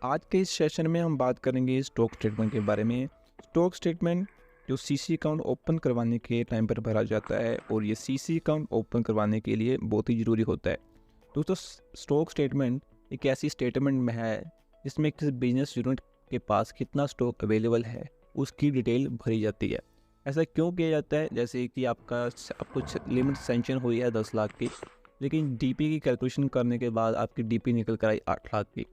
आज के इस सेशन में हम बात करेंगे स्टॉक स्टेटमेंट के बारे में। स्टॉक स्टेटमेंट जो सीसी अकाउंट ओपन करवाने के टाइम पर भरा जाता है और ये सीसी अकाउंट ओपन करवाने के लिए बहुत ही ज़रूरी होता है। दोस्तों, स्टॉक स्टेटमेंट एक ऐसी स्टेटमेंट में है जिसमें किसी बिजनेस यूनिट के पास कितना स्टॉक अवेलेबल है उसकी डिटेल भरी जाती है। ऐसा क्यों किया जाता है? जैसे कि आपको लिमिट सेंक्शन हुई है 10 लाख की, लेकिन डीपी की कैलकुलेशन करने के बाद आपकी डीपी निकल कर आई 8 लाख की।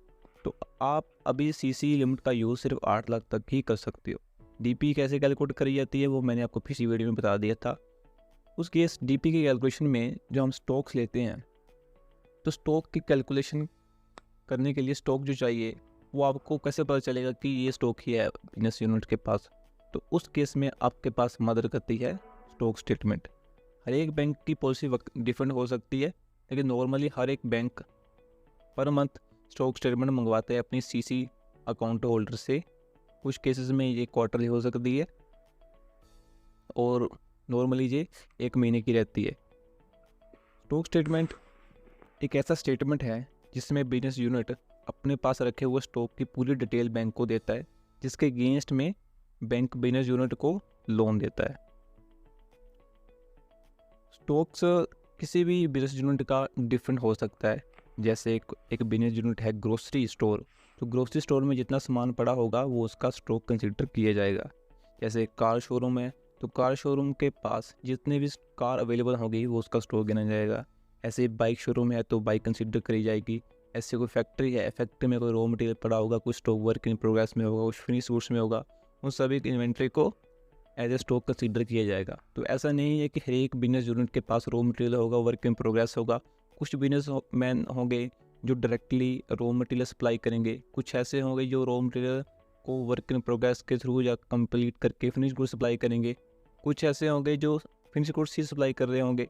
तो आप अभी सीसी लिमिट का यूज़ सिर्फ 8 लाख तक ही कर सकते हो। डीपी कैसे कैलकुलेट करी जाती है वो मैंने आपको पिछली वीडियो में बता दिया था। उस केस डीपी की कैलकुलेशन में जो हम स्टॉक्स लेते हैं, तो स्टॉक की कैलकुलेशन करने के लिए स्टॉक जो चाहिए वो आपको कैसे पता चलेगा कि ये स्टॉक ही है बिजनेस यूनिट के पास? तो उस केस में आपके पास मदद करती है स्टॉक स्टेटमेंट। हर एक बैंक की पॉलिसी डिफरेंट हो सकती है, लेकिन नॉर्मली हर एक bank per month stock statement मंगवाते हैं अपनी सीसी अकाउंट होल्डर से। कुछ केसेस में ये क्वार्टरली हो सकती है और नॉर्मली ये 1 महीने की रहती है। स्टॉक स्टेटमेंट एक ऐसा स्टेटमेंट है जिसमें बिजनेस यूनिट अपने पास रखे हुए स्टॉक की पूरी डिटेल बैंक को देता है, जिसके अगेंस्ट में बैंक बिजनेस यूनिट को लोन देता है। स्टॉक्स किसी भी बिजनेस यूनिट का डिफरेंट हो सकता है। जैसे एक बिजनेस यूनिट है ग्रोसरी स्टोर, तो ग्रोसरी स्टोर में जितना सामान पड़ा होगा वो उसका स्टॉक कंसिडर किया जाएगा। जैसे कार शोरूम है, तो कार शोरूम के पास जितने भी कार अवेलेबल होगी वो उसका स्टॉक गिना जाएगा। ऐसे बाइक शोरूम है तो बाइक कंसिडर करी जाएगी। ऐसे कोई फैक्ट्री है, फैक्ट्री में कोई रॉ मटेरियल पड़ा होगा, कुछ स्टॉक वर्क इन प्रोग्रेस में होगा, कुछ फिनिश गुड्स में होगा, उन सभी इन्वेंट्री को एज ए स्टॉक कंसिडर किया जाएगा। तो ऐसा नहीं है कि हर एक बिजनेस यूनिट के पास रॉ मटेरियल होगा, वर्क इन प्रोग्रेस होगा। कुछ बिजनेस मैन होंगे जो डायरेक्टली रॉ मटेरियल सप्लाई करेंगे, कुछ ऐसे होंगे जो रॉ मटेरियल को वर्क इन प्रोग्रेस के थ्रू या कंप्लीट करके फिनिश गुड सप्लाई करेंगे, कुछ ऐसे होंगे जो फिनिश गुड्स ही सप्लाई कर रहे होंगे।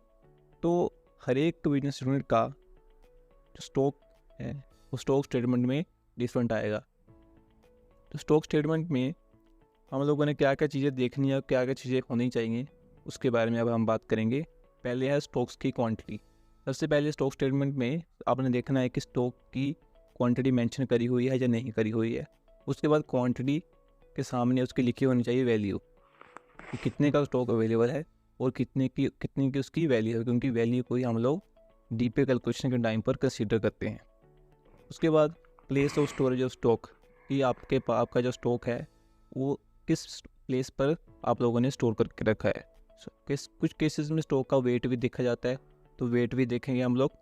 तो हर एक बिजनेस यूनिट का जो स्टॉक है वो स्टॉक स्टेटमेंट में डिफरेंट आएगा। तो स्टॉक स्टेटमेंट में हम लोगों ने क्या क्या चीज़ें देखनी है और क्या क्या चीज़ें होनी चाहिए उसके बारे में अब हम बात करेंगे। पहले है स्टॉक्स की क्वांटिटी। सबसे पहले स्टॉक स्टेटमेंट में आपने देखना है कि स्टॉक की क्वांटिटी मेंशन करी हुई है या नहीं करी हुई है। उसके बाद क्वांटिटी के सामने उसकी लिखी होनी चाहिए वैल्यू, कि कितने का स्टॉक अवेलेबल है और कितनी की उसकी वैल्यू है, क्योंकि वैल्यू को ही हम लोग डीपी कैलकुलेशन के टाइम पर कंसीडर करते हैं। उसके बाद place of storage of stock, कि आपका जो स्टॉक है वो किस प्लेस पर आप लोगों ने स्टोर करके रखा है। कुछ केसेस में स्टॉक का वेट भी देखा जाता है, तो वेट भी देखेंगे हम लोग।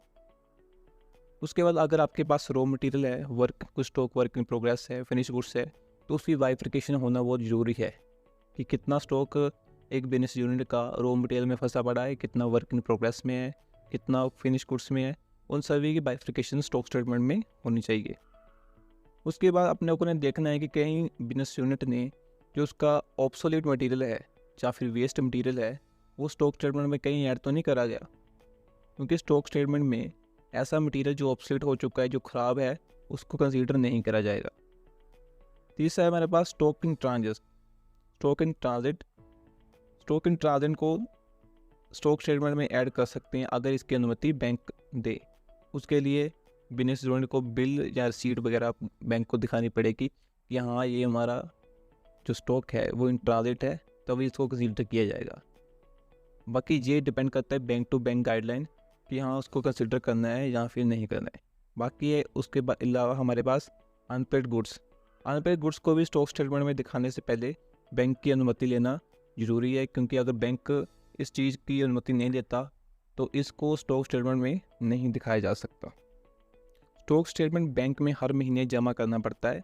उसके बाद अगर आपके पास रॉ मटेरियल है, कुछ स्टॉक वर्क इन प्रोग्रेस है, फिनिश गुड्स है, तो उसकी बाइफिकेशन होना बहुत ज़रूरी है कि कितना स्टॉक एक बिजनेस यूनिट का रॉ मटेरियल में फंसा पड़ा है, कितना वर्क इन प्रोग्रेस में है, कितना फिनिश गुड्स में है। उन सभी की बाइफिकेशन स्टॉक स्टेटमेंट में होनी चाहिए। उसके बाद अपने को ने देखना है कि कहीं बिजनेस यूनिट ने जो उसका ऑब्सोल्यूट मटेरियल है या फिर वेस्ट मटेरियल है वो स्टॉक स्टेटमेंट में कहीं ऐड तो नहीं करा गया, क्योंकि स्टॉक स्टेटमेंट में ऐसा मटेरियल जो ऑब्सोल्यूट हो चुका है, जो ख़राब है, उसको कंसीडर नहीं करा जाएगा। तीसरा है हमारे पास stock in transit. Stock in transit को स्टॉक स्टेटमेंट में ऐड कर सकते हैं अगर इसकी अनुमति बैंक दे। उसके लिए बिजनेस यूनिट को बिल या रसीट वगैरह बैंक को दिखानी पड़ेगी कि हाँ ये हमारा जो स्टॉक है वो इन ट्रांजिट है, तभी इसको कंसीडर किया जाएगा। बाकी ये डिपेंड करता है बैंक टू बैंक गाइडलाइन कि हाँ उसको कंसिडर करना है या फिर नहीं करना है। बाकी है उसके अलावा हमारे पास अनपेड गुड्स को भी स्टॉक स्टेटमेंट में दिखाने से पहले बैंक की अनुमति लेना ज़रूरी है, क्योंकि अगर बैंक इस चीज़ की अनुमति नहीं देता तो इसको स्टॉक स्टेटमेंट में नहीं दिखाया जा सकता। स्टॉक स्टेटमेंट बैंक में हर महीने जमा करना पड़ता है,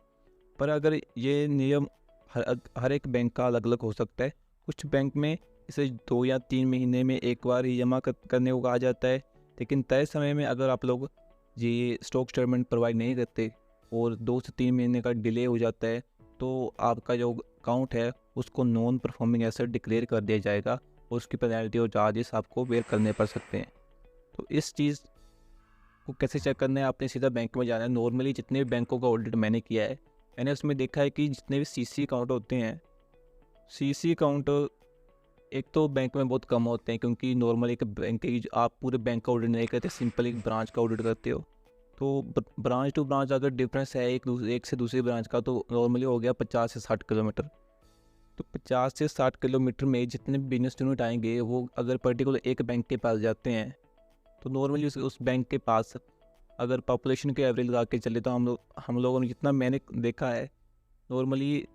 पर अगर ये नियम हर एक बैंक का अलग अलग हो सकता है। कुछ बैंक में इसे 2 या 3 महीने में एक बार ही जमा करने को कहा जाता है, लेकिन तय समय में अगर आप लोग ये स्टॉक स्टेटमेंट प्रोवाइड नहीं करते और 2 से 3 महीने का डिले हो जाता है तो आपका जो अकाउंट है उसको नॉन परफॉर्मिंग एसेट डिक्लेयर कर दिया जाएगा और उसकी पेनल्टी और चार्जेस आपको बेयर करने पड़ सकते हैं। तो इस चीज़ को कैसे चेक करना है? आपने सीधा बैंक में जाना है। नॉर्मली जितने भी बैंकों का ऑडिट मैंने किया है, मैंने उसमें देखा है कि जितने भी सीसी अकाउंट होते हैं, सीसी अकाउंट एक तो बैंक में बहुत कम होते हैं, क्योंकि नॉर्मल एक बैंक की आप पूरे बैंक का ऑडिट नहीं करते, सिंपल एक ब्रांच का ऑडिट करते हो। तो ब्रांच टू ब्रांच अगर डिफरेंस है एक से दूसरी ब्रांच का, तो नॉर्मली हो गया 50 से 60 किलोमीटर। तो 50 से 60 किलोमीटर में जितने बिजनेस यूनिट आएंगे वो अगर पर्टिकुलर एक बैंक के पास जाते हैं, तो नॉर्मली उस बैंक के पास अगर पॉपुलेशन के एवरेज लगा के चले, तो हम लोगों ने जितना मैंने देखा है, नॉर्मली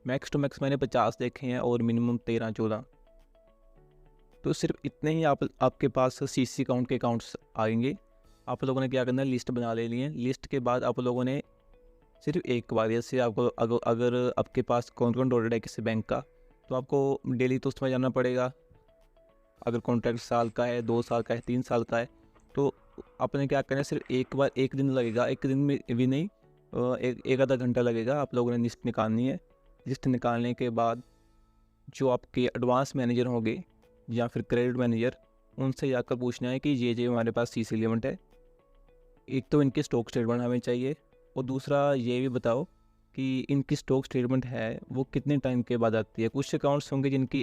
मैक्स टू मैक्स मैंने 50 देखे हैं और मिनिमम 13-14। तो सिर्फ इतने ही आपके पास सीसी काउंट के अकाउंट्स आएंगे। आप लोगों ने क्या करना है, लिस्ट बना लेनी है। लिस्ट के बाद आप लोगों ने सिर्फ एक बार, जैसे आपको अगर आपके पास कौन कौन डॉटेड है किसी बैंक का, तो आपको डेली तो उसमें जाना पड़ेगा। अगर कॉन्ट्रैक्ट साल का है, 2 साल का है, 3 साल का है, तो आपने क्या करना है, सिर्फ एक बार, एक दिन लगेगा, एक दिन में भी नहीं, एक आधा घंटा लगेगा। आप लोगों ने लिस्ट निकालनी है। लिस्ट निकालने के बाद जो आपके एडवांस मैनेजर होंगे या फिर क्रेडिट मैनेजर, उनसे जाकर पूछना है कि ये हमारे पास सीसी लिमिट है। एक तो इनकी स्टॉक स्टेटमेंट हमें चाहिए, और दूसरा ये भी बताओ कि इनकी स्टॉक स्टेटमेंट है वो कितने टाइम के बाद आती है। कुछ अकाउंट्स होंगे जिनकी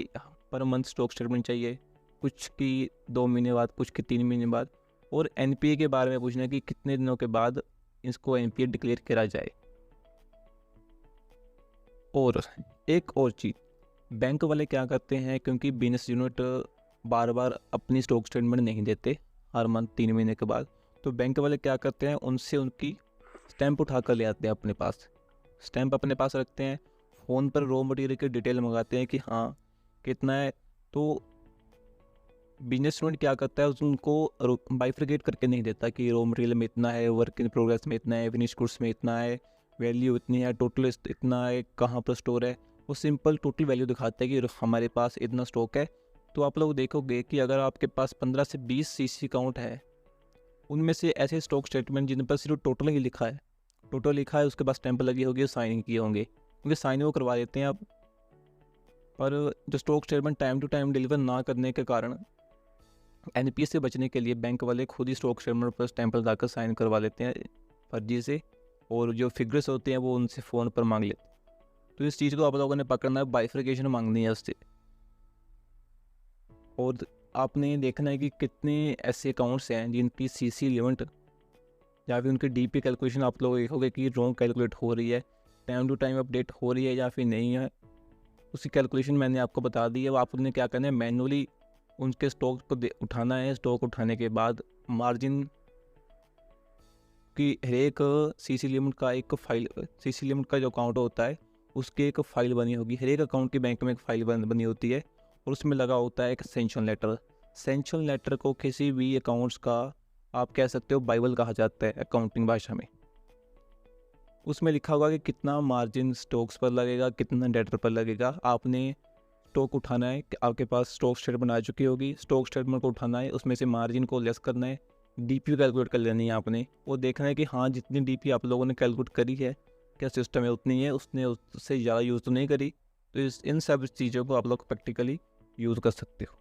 पर मंथ स्टॉक स्टेटमेंट चाहिए, कुछ की 2 महीने बाद, कुछ की 3 महीने बाद। और एनपीए के बारे में पूछना है कि कितने दिनों के बाद इसको एनपीए डिक्लेयर करा जाए। और एक और चीज़, बैंक वाले क्या करते हैं, क्योंकि बिजनेस यूनिट बार बार अपनी स्टॉक स्टेटमेंट नहीं देते हर मंथ 3 महीने के बाद, तो बैंक वाले क्या करते हैं, उनसे उनकी स्टैंप उठा कर ले आते हैं अपने पास। स्टैंप अपने पास रखते हैं, फ़ोन पर रॉ मटेरियल की डिटेल मंगाते हैं कि हाँ कितना है। तो बिजनेस यूनिट क्या करता है, उनको बाइफ्रिकेट करके नहीं देता कि रॉ मटेरियल में इतना है, वर्क इन प्रोग्रेस में इतना है, फिनिश गुड्स में इतना है, वैल्यू इतनी है, टोटल इतना है, कहाँ पर स्टोर है। वो सिंपल टोटल वैल्यू दिखाता है कि हमारे पास इतना स्टॉक है। तो आप लोग देखोगे कि अगर आपके पास 15 से 20 सीसी अकाउंट है, उनमें से ऐसे स्टॉक स्टेटमेंट जिन पर सिर्फ टोटल ही लिखा है, टोटल लिखा है, उसके पास स्टैंप लगी होगी, साइन किए होंगे, क्योंकि साइन वो करवा देते हैं आप। पर जो stock statement time to time deliver ना करने के कारण एनपीए से बचने के लिए बैंक वाले खुद ही स्टॉक स्टेटमेंट पर स्टैंप लगाकर साइन करवा लेते हैं फर्जी से, और जो फिगर्स होते हैं वो उनसे फ़ोन पर मांग लेते हैं। तो इस चीज़ को आप लोगों ने पकड़ना है, बाइफिकेशन मांगनी है उससे। और आपने देखना है कि कितने ऐसे अकाउंट्स हैं जिनकी सीसी लिमिट या फिर उनकी डीपी कैलकुलेशन आप लोग देखोगे कि रॉन्ग कैलकुलेट हो रही है, टाइम टू टाइम अपडेट हो रही है या फिर नहीं है। उसकी कैलकुलेशन मैंने आपको बता दी है। वो आपने क्या करना है, मैनुअली उनके स्टॉक को उठाना है। स्टॉक उठाने के बाद मार्जिन की हर एक सीसी लिमिट का एक फाइल, सीसी लिमिट का जो अकाउंट होता है उसकी एक फ़ाइल बनी होगी। हर एक अकाउंट की बैंक में एक फ़ाइल बनी होती है, और उसमें लगा होता है एक सैंक्शन लेटर। सैंक्शन लेटर को किसी भी अकाउंट्स का आप कह सकते हो बाइबल कहा जाता है अकाउंटिंग भाषा में। उसमें लिखा होगा कि कितना मार्जिन स्टॉक्स पर लगेगा, कितना डेटर पर लगेगा। आपने स्टॉक उठाना है, कि आपके पास स्टॉक स्टेटमेंट आ चुकी होगी, स्टॉक स्टेटमेंट को उठाना है, उसमें से मार्जिन को लेस करना है, डीपी कैलकुलेट कर लेनी है आपने, और देखना है कि हाँ जितनी डीपी आप लोगों ने कैलकुलेट करी है, क्या सिस्टम है उतनी है, उसने उससे ज़्यादा यूज़ तो नहीं करी। तो इन सब चीज़ों को आप लोग प्रैक्टिकली यूज़ कर सकते हो।